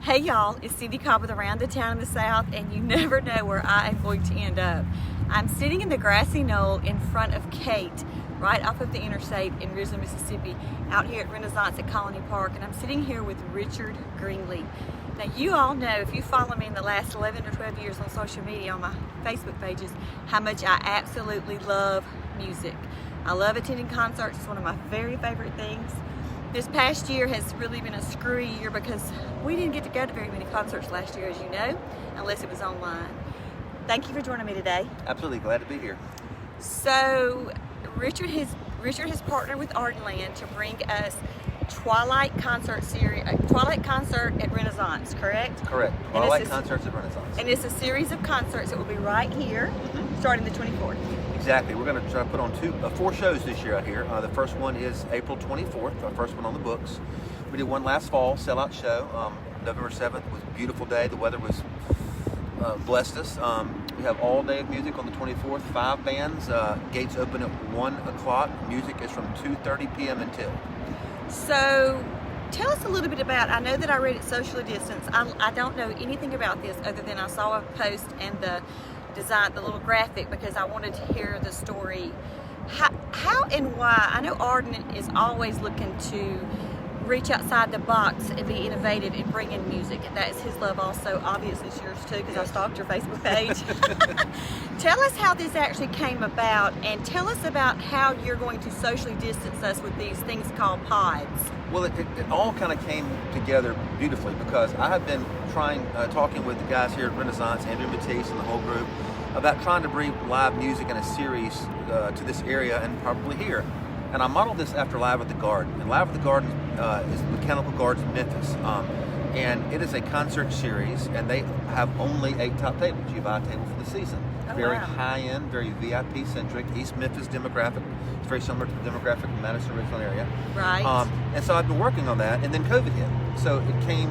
Hey y'all, it's Cindy Cobb with Around the Town in the South, and you never know where I am going to end up. I'm sitting in the grassy knoll in front of CAET, right off of the interstate in Ridgeland, Mississippi, out here at Renaissance at Colony Park, and I'm sitting here with Richard Greenlee. Now you all know, if you follow me in the last 11 or 12 years on social media, on my Facebook pages, how much I absolutely love music. I love attending concerts. It's one of my very favorite things. This past year has really been a screwy year because we didn't get to go to very many concerts last year, as you know, unless it was online. Thank you for joining me today. Absolutely, glad to be here. So Richard has partnered with Ardenland to bring us Twilight Concert series, Twilight Concert at Renaissance, correct? Correct. Twilight Concerts at Renaissance. And it's a series of concerts that will be right here, starting the 24th. Exactly. We're going to try to put on four shows this year out here. The first one is April 24th, our first one on the books. We did one last fall, sellout show. November 7th was a beautiful day. The weather was blessed us. We have all day of music on the 24th, 5 bands. Gates open at 1 o'clock. Music is from 2:30 p.m. until. So tell us a little bit about, I know that I read it socially distanced. I don't know anything about this other than I saw a post and the design, the little graphic, because I wanted to hear the story. How and why? I know Arden is always looking to reach outside the box and be innovative and bring in music, and that is his love also. Obviously it's yours too, because I stalked your Facebook page. Tell us how this actually came about, and tell us about how you're going to socially distance us with these things called pods. Well, it all kind of came together beautifully, because I have been talking with the guys here at Renaissance, Andrew Matisse and the whole group, about trying to bring live music in a series to this area and probably here. And I modeled this after Live at the Garden. And Live at the Garden is Mechanical Gardens, Memphis. And it is a concert series, and they have only 8 top tables. You buy a table for the season. Very high-end, very VIP-centric, East Memphis demographic. It's very similar to the demographic in Madison, Ridgeland area. Right. And so I've been working on that, and then COVID hit. So it came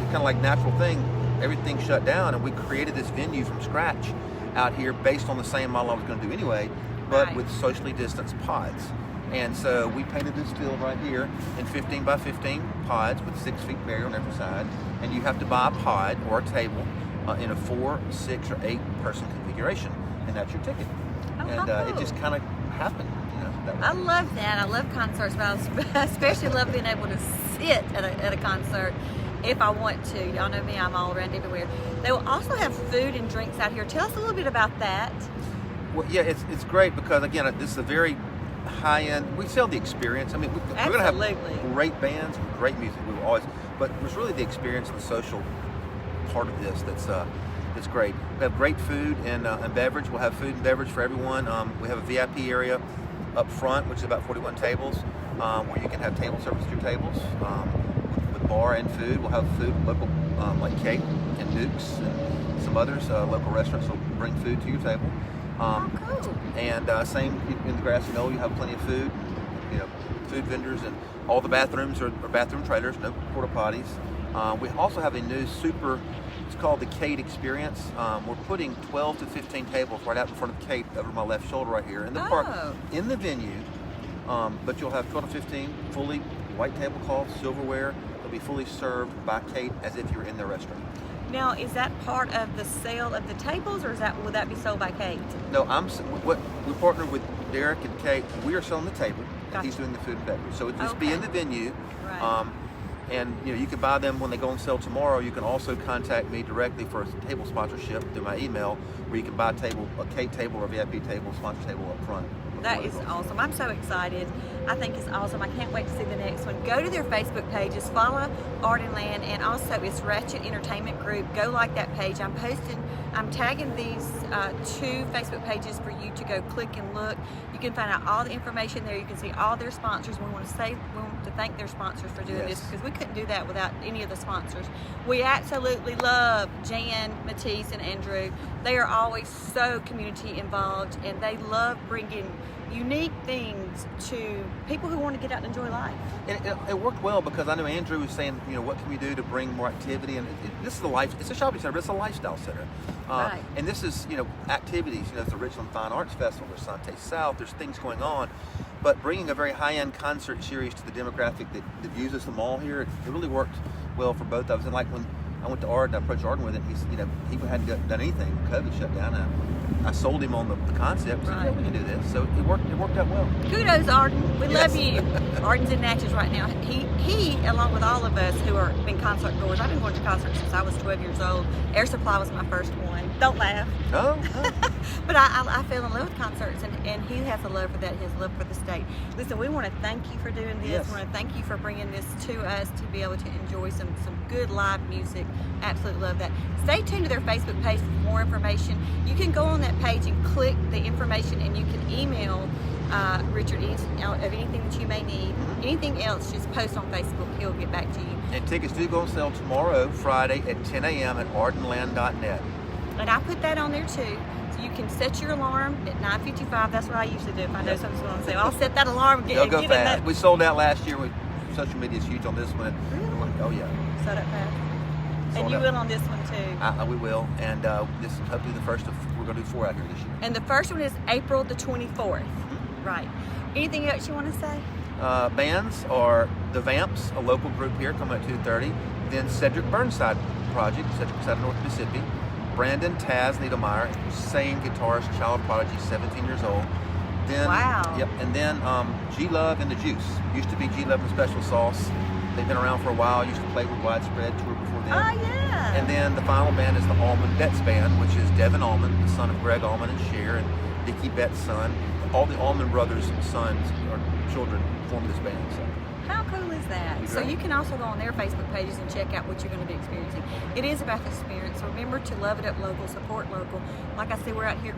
kind of like natural thing. Everything shut down, and we created this venue from scratch out here based on the same model I was going to do anyway, but with socially distanced pods. And so we painted this field right here in 15 by 15 pods with 6 feet barrier on every side. And you have to buy a pod or a table in a 4, 6, or 8 person configuration, and that's your ticket. It just kind of happened. You know, I love that. I love concerts, but I especially love being able to sit at a concert if I want to. Y'all know me, I'm all around everywhere. They will also have food and drinks out here. Tell us a little bit about that. Well, yeah, it's great because, again, this is a very high-end, we sell the experience. I mean, we're going to have great bands, great music. We will always, but it's really the experience and the social part of this that's great. We have great food and beverage. We'll have food and beverage for everyone. We have a VIP area up front, which is about 41 tables, where you can have table service to your tables with bar and food. We'll have food local, like CAET and Duke's and some others. Local restaurants will bring food to your table. Cool. And same in the grassy knoll, you have plenty of food, food vendors, and all the bathrooms are bathroom trailers, no porta potties. We also have a new it's called the CAET Experience. We're putting 12 to 15 tables right out in front of CAET over my left shoulder right here in the park, in the venue. But you'll have 12 to 15 fully white tablecloth, silverware. They'll be fully served by CAET as if you're in their restaurant. Now, is that part of the sale of the tables, or will that be sold by CAET? No, we partnered with Derek and CAET. We are selling the table, and he's doing the food and beverage. So it'll just be in the venue. Right. And you can buy them when they go on sale tomorrow. You can also contact me directly for a table sponsorship through my email, where you can buy a CAET table or a VIP table, sponsor table up front. That is awesome. I'm so excited. I think it's awesome. I can't wait to see the next one. Go to their Facebook pages, follow Ardenland, and also it's Wratchet Entertainment Group. Go like that page. I'm tagging these 2 Facebook pages for you to go click and look. You can find out all the information there. You can see all their sponsors. We want to thank their sponsors for doing this, because we couldn't do that without any of the sponsors. We absolutely love Jan, Matisse, and Andrew. They are always so community involved, and they love bringing unique things to people who want to get out and enjoy life. And it worked well, because I know Andrew was saying, what can we do to bring more activity? And this is it's a shopping center, but it's a lifestyle center. And this is, activities. There's the Ridgeland Fine Arts Festival, there's Sante South, there's things going on. But bringing a very high-end concert series to the demographic that uses them all here, it really worked well for both of us. And like when I went to Arden, I approached Arden with it. He's, he hadn't done anything. COVID shut down. I sold him on the concept. Said, yeah, we can do this. So it worked out well. Kudos, Arden. We love you. Arden's in Natchez right now. He, along with all of us who are been concert goers, I've been going to concerts since I was 12 years old. Air Supply was my first one. Don't laugh. No. But I fell in love with concerts, and he has a love for that. His love for the state. Listen, we want to thank you for doing this. Yes. We want to thank you for bringing this to us to be able to enjoy some good live music. Absolutely love that. Stay tuned to their Facebook page for more information. You can go on that page and click the information, and you can email Richard of anything that you may need. Anything else, just post on Facebook. He'll get back to you. And tickets do go on sale tomorrow, Friday at 10 a.m. at ardenland.net. And I put that on there too. So you can set your alarm at 9:55. That's what I usually do if I know something's going on sale. I'll set that alarm and get go in fast. that. We sold out last year. Social media is huge on this one. Really? Oh yeah. Set up fast. And Sold you out. will on this one too. We will. And this is hopefully the first of, we're going to do 4 out here this year. And the first one is April the 24th. Right. Anything else you want to say? Bands are the Vamps, a local group here, coming at 2:30. Then Cedric Burnside Project, Cedric side of North Mississippi. Brandon Taz Niedermeyer, singing guitarist, child prodigy, 17 years old. Then, wow. Yep. And then G Love and the Juice. Used to be G Love and Special Sauce. They've been around for a while. Used to play with Widespread, toured before them. Oh yeah. And then the final band is the Allman Betts Band, which is Devin Allman, the son of Greg Allman and Cher, and Dickie Betts' son. All the Allman brothers' sons or children form this band. So. How cool is that? So you can also go on their Facebook pages and check out what you're going to be experiencing. It is about the experience. So remember to love it up local, support local. Like I said, we're out here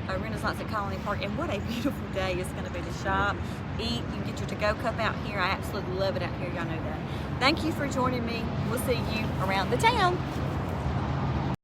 at Renaissance at Colony Park, and what a beautiful day it's going to be to shop, eat. You can get your to-go cup out here. I absolutely love it out here. Y'all know that. Thank you for joining me. We'll see you around the town.